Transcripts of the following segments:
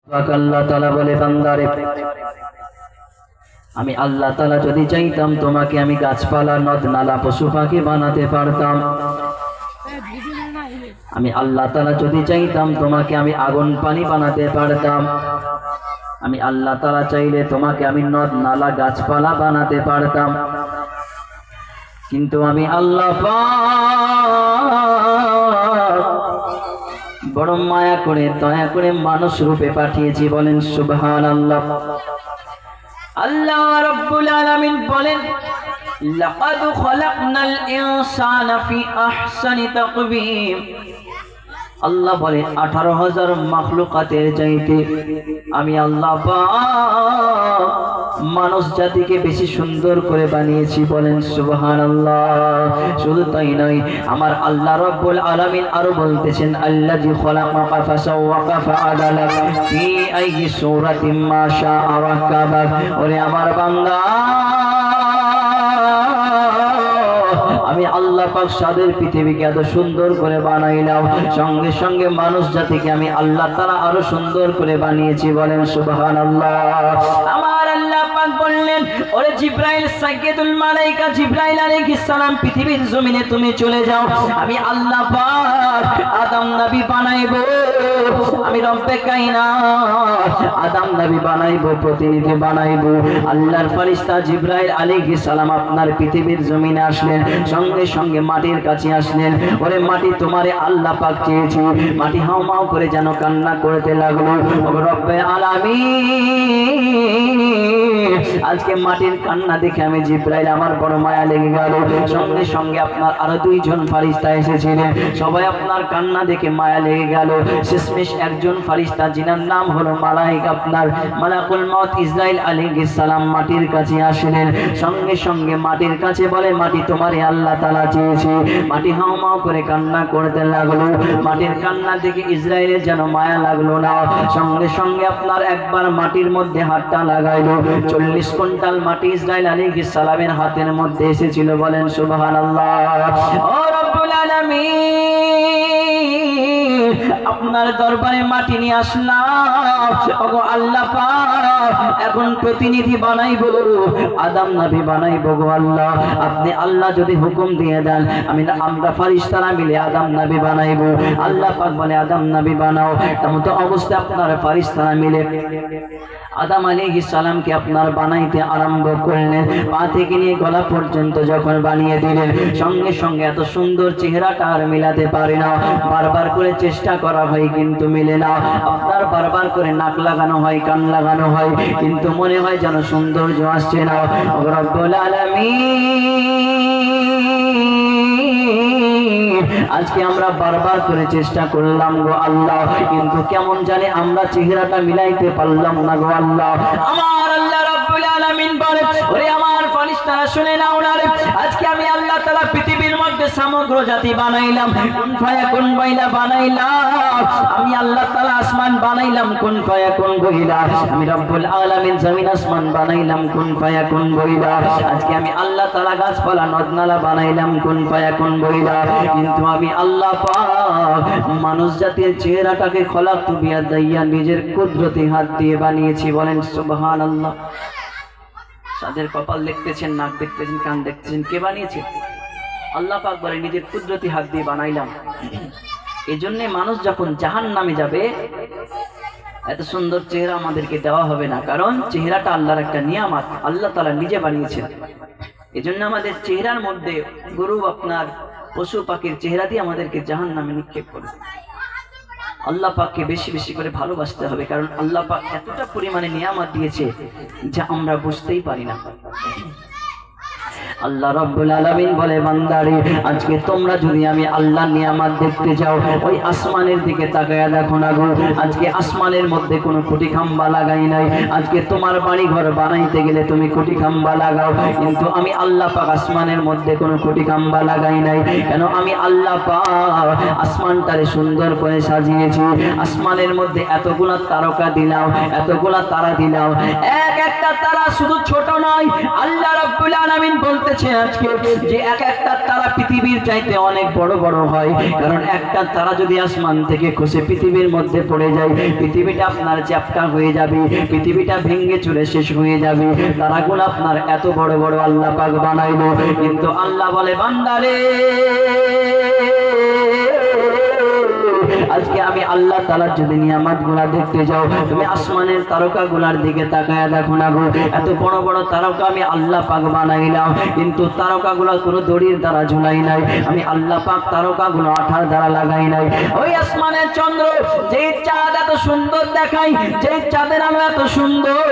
আল্লাহ তাআলা বলে, বান্দারে আমি আল্লাহ তাআলা যদি চাইতাম তোমাকে আমি গাছপালা নদ নালা পশু পাখি বানাতে পারতাম। আমি আল্লাহ তাআলা যদি চাইতাম তোমাকে আমি আগুন পানি বানাতে পারতাম। আমি আল্লাহ তাআলা চাইলে তোমাকে আমি নদ নালা গাছপালা বানাতে পারতাম, কিন্তু আমি আল্লাহ পাক বড় মায়া করে দয়া করে মানুষ রূপে পাঠিয়েছি। বলেন সুবহানাল্লাহ। আল্লাহ রাব্বুল আলামিন বলেন, লাকাদ খালাকনাল ইনসানা ফি আহসানি তাকওয়িম। আল্লাহ বলে 18,000 মাখলুকাতের চাইতে আমি আল্লাহ পাক মানুষ জাতিকে বেশি সুন্দর করে বানিয়েছি। বলেন সুবহানাল্লাহ। শুধু তাই নয়, আমার আল্লাহ রাব্বুল আলামিন আরো বলতেছেন, আল্লাযী খালাকাকা ফাসাওয়াকা ফাআদালাক ফি আইয়ি সূরাতিন মা শাআ রাকাবাক। ওরে আমার বান্দা, আমি আল্লাহ পাক সাদের পৃথিবীকে এত সুন্দর করে বানাইলাম, সঙ্গে সঙ্গে মানুষ জাতিকে আমি আল্লাহ তাআলা আরো সুন্দর করে বানিয়েছি। বলেন সুবহানাল্লাহ। আমার আল্লাহ পাক বললেন, ওরে জিবরাইল সাইয়্যিদুল মালায়েকা জিবরাইল আলাইহিস সালাম, পৃথিবীর জমিনে তুমি চলে যাও, আমি আল্লাহ পাক আদম নবী বানাইবো। আমি রব্বে কায়নাত আদম নবী বানাইবো, প্রতিনিধি বানাইবো। আল্লাহর ফেরেশতা জিবরাইল আলাইহিস সালাম আপনার পৃথিবীর জমিনে আসলেন, সঙ্গে সঙ্গে মাটির কাছে আসলেন। ওরে মাটি, তোমারে আল্লাহ পাক চেয়েছি। মাটি হাও মাও করে যেন কান্না করতে লাগলো। রব্বে আলামিন, আজকে মাটির কান্না দেখে আমি জিবরাইল আমার বড় মায়া লেগে গেল। সঙ্গে সঙ্গে আপনার আরো 2 জন ফেরেশতা এসেছিলেন, সবাই আপনার কান্না দেখে মায়া লেগে গেল। শেষমেশ একজন ফেরেশতা, যিনার নাম হলো মালায়েকা, আপনার মালাকুল মউত ইসরাইল আলাইহিস সালাম মাটির কাছে আসলেন। সঙ্গে সঙ্গে মাটির কাছে বলে, মাটি তোমারে আল্লাহ তাআলা চেয়েছে। মাটি হাও মাও করে কান্না করতে লাগলো। মাটির কান্না দেখে ইসরাইলের যেন মায়া লাগলো না, সঙ্গে সঙ্গে আপনার একবার মাটির মধ্যে হাতটা লাগাইলো। 40 কুইন্টাল মাটি ইসরাইল আলাইহিস সালামের হাতের মধ্যে এসেছিল। বলেন সুবহানাল্লাহ। ও রব্বুল আলামিন, আপনার দরবারে মাটি নিয়ে আসলাম। ওগো আল্লাহ পাক, এখন প্রতিনিধি বানাইবো, আদম নবী বানাইবো। গো আল্লাহ, আপনি আল্লাহ যদি হুকুম দিয়ে দেন, আমরা ফেরেশতারা মিলে আদম নবী বানাইবো। আল্লাহ পাক বলে, আদম নবী বানাও। তেমন তো অবস্থা আপনার ফেরেশতারা মিলে আদম আলাইহিস সালামকে আপনার বানাইতে আরম্ভ করলেন। পা থেকে নিয়ে গলা পর্যন্ত যখন বানিয়ে দিলেন, সঙ্গে সঙ্গে এত সুন্দর চেহারাটা আর মিলাতে পারে না। বারবার করে চেষ্টা করা হয় কিন্তু মিলে না। আপনার বারবার করে নাক লাগানো হয়, কান লাগানো হয়, কিন্তু মনে হয় যেন সৌন্দর্য আসছে না। রব্বুল আলামিন, আজকে আমরা বারবার করে চেষ্টা করলাম গো আল্লাহ, কিন্তু কেমন জানে আমরা চেহারাটা মিলাইতে পারলাম না গো আল্লাহ। আমার আল্লাহ রাব্বুল আলামিন বলে, ওরে আমার ফেরেশতারা শুনে নাও না রে, আজকে আমি আল্লাহ তাআলা পৃথিবীর মধ্যে সমগ্র জাতি বানাইলাম, কুন ফায়াকুন বইলা বানাইলাম। আমি আল্লাহ তাআলা আসমান বানাইলাম, কুন ফায়াকুন বইলা। আমি রব্বুল আলামিন জমিন আসমান বানাইলাম, কুন ফায়াকুন বইলা। আজকে আমি আল্লাহ তাআলা গাছপালা নদ নালা বানাইলাম, কুন ফায়াকুন বইলা। কিন্তু আমি আল্লাহ পাক মানুষ জাতির চেহারাটাকে খলাকতু বিয়াদাইয়া, নিজের কুদরতি হাত দিয়ে বানিয়েছি। বলেন সুবহানাল্লাহ। তাদের কপাল দেখতেছেন, নাক দেখতেছেন, কান দেখতেছেন, কে বানিয়েছে? আল্লাহ পাক বলে, নিজের কুদরতি হাত দিয়ে বানাইলাম। এজন্য মানুষ যখন জাহান্নামে যাবে, এত সুন্দর চেহারা আমাদেরকে দেওয়া হবে না, কারণ চেহারাটা আল্লাহর একটা নিয়ামত, আল্লাহ তাআলা নিজে বানিয়েছেন। এজন্য আমাদের চেহারার মধ্যে গরু, আপনার পশু পাখির চেহারা দিয়ে আমাদেরকে জাহান্নামে নিক্ষেপ করে। আল্লাহ পাককে বেশি বেশি করে ভালোবাসতে হবে, কারণ আল্লাহ পাক এতটা পরিমাণে নিয়ামত দিয়েছে যা আমরা বুঝতেই পারি না। আল্লাহ রাব্বুল আলামিন বলে, বান্দারে আজকে তোমরা যদি আমি আল্লাহর নিয়ামত দেখতে যাও, ওই আসমানের দিকে তাকায়া দেখো না গো। আজকে আসমানের মধ্যে কোনো খুঁটি খাম্বা লাগাই নাই। আজকে তোমার বাড়ি ঘর বানাইতে গেলে তুমি খুঁটি খাম্বা লাগাও, কিন্তু আমি আল্লাহ পাক আসমানের মধ্যে কোনো খুঁটি খাম্বা লাগাই নাই। কেন? আমি আল্লাহ পাক আসমানটারে সুন্দর করে সাজিয়েছি। আসমানের মধ্যে এতগুলা তারকা দিলাম, এতগুলা তারা দিলাম। এক একটা তারা শুধু ছোট নয়, আল্লাহ রাব্বুল আলামিন বলতে বলতেছে আজকে যে এক একটা তারা পৃথিবীর চাইতে অনেক বড় বড় হয়, কারণ একটা তারা যদি আসমান থেকে খসে পৃথিবীর মধ্যে পড়ে যায়, পৃথিবীটা আপনার চ্যাপ্টা হয়ে যাবে, পৃথিবীটা ভেঙে চুরে শেষ হয়ে যাবে। তারাগুলো আপনার এত বড় বড় আল্লাহ পাক বানাইলো, কিন্তু আল্লাহ বলে বান্দারে আজকে আমি আল্লাহ তাআলার যদি নিয়ামতগুলো দেখতে যাও, তুমি আসমানের তারকাগুলোর দিকে তাকায়া দেখো না গো, এত বড় বড় তারকা আমি আল্লাহ পাক বানাইলাম, কিন্তু তারকাগুলো কোনো দড়ির দ্বারা ঝুলাই নাই, আমি আল্লাহ পাক তারকাগুলো আঠার দ্বারা লাগাই নাই। ওই আসমানের চন্দ্র যে চাঁদ এত সুন্দর দেখায়, যে চাঁদের আলো এত সুন্দর,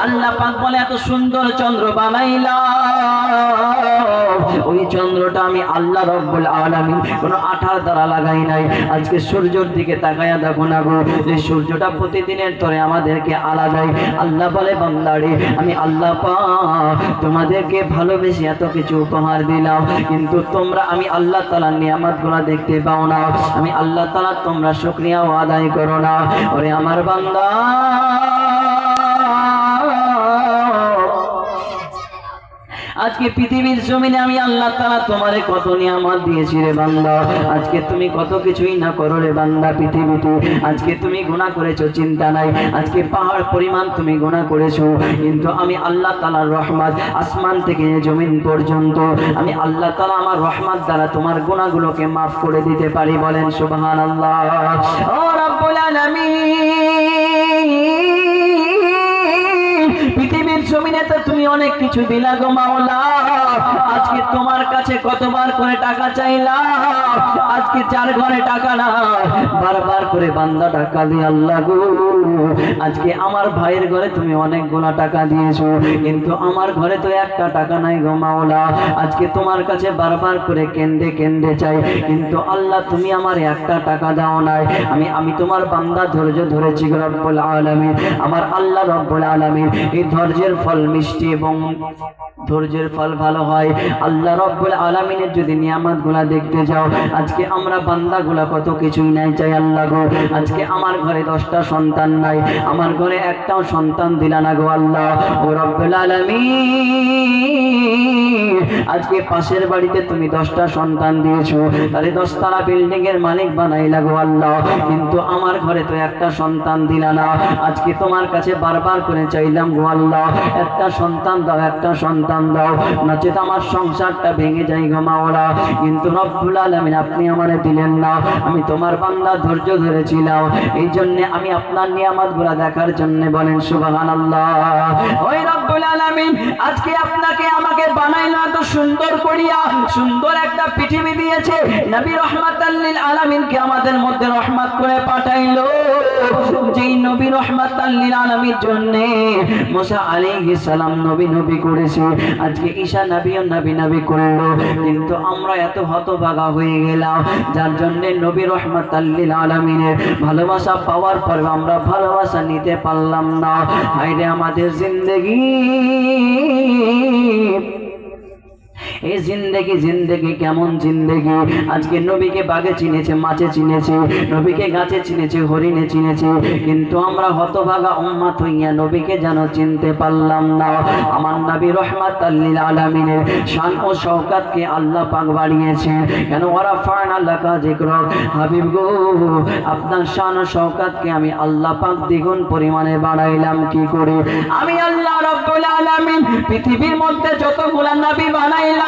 আল্লাহ পাক বলে এত সুন্দর চন্দ্র বানাইলাম, ওই চন্দ্রটা আমি আল্লাহ রব্বুল আলামিন কোনো আঠার দ্বারা লাগাই নাই। আজকে সূর্যের দিকে তাকায়া দেখো না গো, যে সূর্যটা প্রতিদিনের তরে আমাদেরকে আলা যায়। আল্লাহ বলে বান্দারে আমি আল্লাহ পাক তোমাদেরকে ভালোবেসে এত কিছু উপহার দিলাম, কিন্তু তোমরা আমি আল্লাহ তাআলার নিয়ামতগুলো দেখতে পাও না, আমি আল্লাহ তাআলা তোমরা শুকরিয়া আদায় করো না। ওরে আমার বান্দা আজকে পৃথিবীর জমিনে আমি আল্লাহ তাআলা তোমারে কত নিয়ামত দিয়েছি রে বান্দা, আজকে তুমি কত কিছুই না করো রে বান্দা পৃথিবীতে, আজকে তুমি গুনাহ করেছো চিন্তা নাই, আজকে পাহাড় পরিমাণ তুমি গুনাহ করেছো, কিন্তু আমি আল্লাহ তাআলার রহমত আসমান থেকে জমিন পর্যন্ত আমি আল্লাহ তাআলা আমার রহমত দ্বারা তোমার গুনাহগুলোকে মাফ করে দিতে পারি। বলেন সুবহানাল্লাহ। ও রব্বুল আলামিন পৃথিবীর জমিনে তো তুমি অনেক কিছু দিলা গো মাওলা, আজকে তোমার কাছে কতবার করে টাকা চাইলাম, আজকে 4 ঘরে টাকা না, বারবার করে বান্দা টাকা দিয়ে আল্লাহ গো আজকে আমার ভাইয়ের ঘরে তুমি অনেকগুলা টাকা দিয়েছো, কিন্তু আমার ঘরে তো একটা টাকা নাই গো মাওলা, আজকে তোমার কাছে বারবার করে কেন্দে কেন্দে চাই, কিন্তু আল্লাহ তুমি আমার একটা টাকা দাও নাই। আমি তোমার বান্দা ধৈর্য ধরেছি গো রব্বুল আলামিন, আমার আল্লাহ রব্বুল আলামিন এই ধৈর্যের ফল মিষ্টি এবং ধৈর্যের ফল ভালো হয়। আল্লাহ রব্বুল আলামিনের যদি নিয়ামতগুলা দেখতে যাও, আজকে আমরা বান্দাগুলা কত কিছুই নাই চাই আল্লাহ গো, আজকে আমার ঘরে 10টা সন্তান নাই, আমার ঘরে একটাও সন্তান দিলা না গো আল্লাহ। ও রব্বুল আলামিন আজকে পাশের বাড়িতে তুমি 10টা সন্তান দিয়েছো, তাহলে 10 তলা বিল্ডিং এর মালিক বানাইলা গো আল্লাহ, কিন্তু আমার ঘরে তো একটা সন্তান দিলা না, আজকে তোমার কাছে বারবার করে চাইলাম গো আল্লাহ একটা সন্তান দাও, একটা সন্তান দাও, নচেত আমার সংসারটা ভেঙে যায় গো মাওলা, কিন্তু রব্বুল আলামিন আপনি আমারে দিলেন না। আমি তোমার বান্দা ধৈর্য ধরেছিলাম, এই জন্য আমি আপনার নিয়ামতগুলো দেখার জন্য। বলেন সুবহানাল্লাহ। ওই রব্বুল আলামিন আজকে আপনাকে আমাকে বানাইলো এত সুন্দর করিয়া, সুন্দর একটা পৃথিবী দিয়েছে, নবী রাহমাতাল লিল আলামিনকে আমাদের মধ্যে রহমত করে পাঠাইলো, যেই নবী রাহমাতাল লিল আলামিনের জন্য মুসা আলাইহিস সালাম নবী করেছে, আজকে ঈসা নবীও নবী করলো, কিন্তু আমরা এত হতভাগা হয়ে গেলাম, যার জন্য নবী রাহমাতাল লিল আলামিনের ভালোবাসা পাওয়ার পর আমরা ভালোবাসা নিতে পারলাম না। হায়রে আমাদের জিন্দেগি, এই জিন্দেগি কেমন জিন্দেগি, আজকে নবীকে বাগে চিনেছে, মাছে চিনেছে, নবীকে গাছে চিনেছে, হরিণে চিনেছে, কিন্তু আমরা হতভাগা উম্মত হইয়া নবীকে যেন চিনতে পারলাম না। আমার নবী রাহমাতাল লিল আলামিনের শান ও শওকতকে আল্লাহ পাক বাড়িয়েছে, কেন ওয়ারাফা'না লাকা যিকরাক, হাবিব গো আপনার শান ও শওকতকে আমি আল্লাহ পাক দ্বিগুণ পরিমাণে বাড়াইলাম কি করে? আমি আল্লাহ রাব্বুল আলামিন পৃথিবীর মধ্যে যতগুলা নবী বানাইলাম,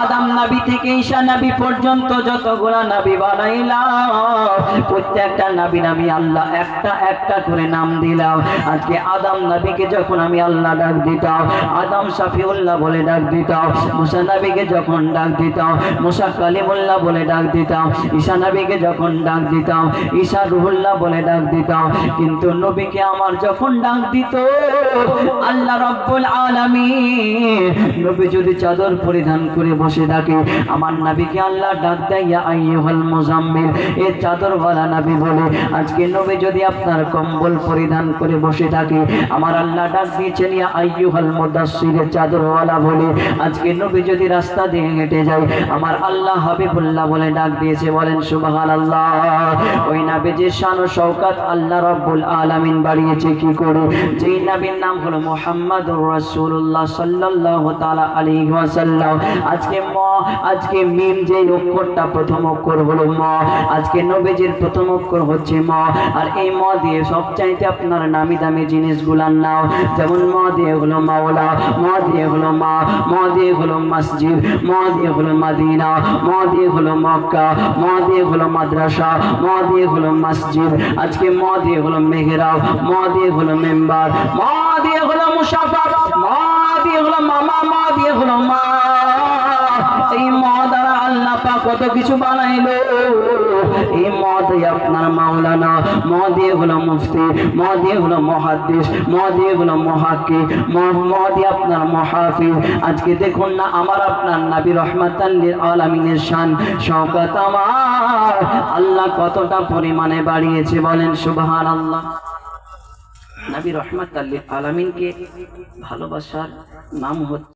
আদম নবী থেকে ঈসা নবী পর্যন্ত যতগুলা নবী বানাইলাম, প্রত্যেকটা নবীর আমি আল্লাহ একটা একটা করে নাম দিলাম। আজকে আদম নবীকে যখন আমি আল্লাহ ডাক দিতাম, আদম শাফিউল্লাহ বলে ডাক দিতাম, মুসা নবীকে যখন ডাক দিতাম, মুসা কালিমুল্লাহ বলে ডাক দিতাম, ঈসা নবীকে যখন ডাক দিতাম, ঈসা রুহুল্লাহ বলে ডাক দিতাম, কিন্তু নবীকে আমার যখন ডাক দিত আল্লাহ রাব্বুল আলামিন, নবী যদি চাদর পরিধান করে বসে থাকে। আমার নবীকে আল্লাহ ডাক দেয় ইয়া আইয়ুহাল মুজাম্মিল, এই চাদরওয়ালা নবী বলে। আজকে নবী যদি আপনার কম্বল পরিধান করে বসে থাকে, আমার আল্লাহ ডাক দিয়েছেন ইয়া আইয়ুহাল মুদাসসির, চাদরওয়ালা বলে। আজকে নবী যদি রাস্তা দিয়ে হেঁটে যায়, আমার আল্লাহ হাবিবুল্লাহ বলে ডাক দিয়েছে, বলেন সুবহানাল্লাহ। ওই নবীর শান ও শওকত আল্লাহ রাব্বুল আলামিন বাড়িয়েছে কি করে? যেই নবীর নাম হলো মুহাম্মাদুর রাসূলুল্লাহ সাল্লাল্লাহু তাআলা আলাইহি ওয়াসাল্লাম। আজকে মিম যে অক্ষরটা প্রথম অক্ষর হলো ম। আজকে নবীজির প্রথম অক্ষর হচ্ছে ম। আর এই ম দিয়ে সবচাইতে আপনার নামি দামি জিনিসগুলার নাম, যেমন ম দিয়ে হলো মাওলা, ম দিয়ে হলো মা, ম দিয়ে হলো মসজিদ, ম দিয়ে হলো মদিনা, ম দিয়ে হলো মক্কা, ম দিয়ে হলো মাদ্রাসা, ম দিয়ে হলো মসজিদ। আজকে ম দিয়ে হলো মেহরাব, ম দিয়ে হলো মেম্বার, ম দিয়ে হলো মুসাফার, ম দিয়ে হলো মামা, ম দিয়ে হলো মা। এই ম দ্বারা আল্লাহ পাক কত কিছু বানাইলো। এই ম দিয়ে আপনার মাওলানা, ম দিয়ে হলো মুফতি, ম দিয়ে হলো মুহাদ্দিস, ম দিয়ে হলো মুহাক্কিক, ম দিয়ে আপনার মুহাফিজ। আজকে দেখুন না আমার আপনার নবী রহমাতাল লিল আলামিনের শান শওকত আমার আল্লাহ কতটা পরিমাণে বাড়িয়েছে, বলেন সুবহানাল্লাহ। নবী রহমাতাল লিল আলামিনকে ভালোবাসার নাম হচ্ছে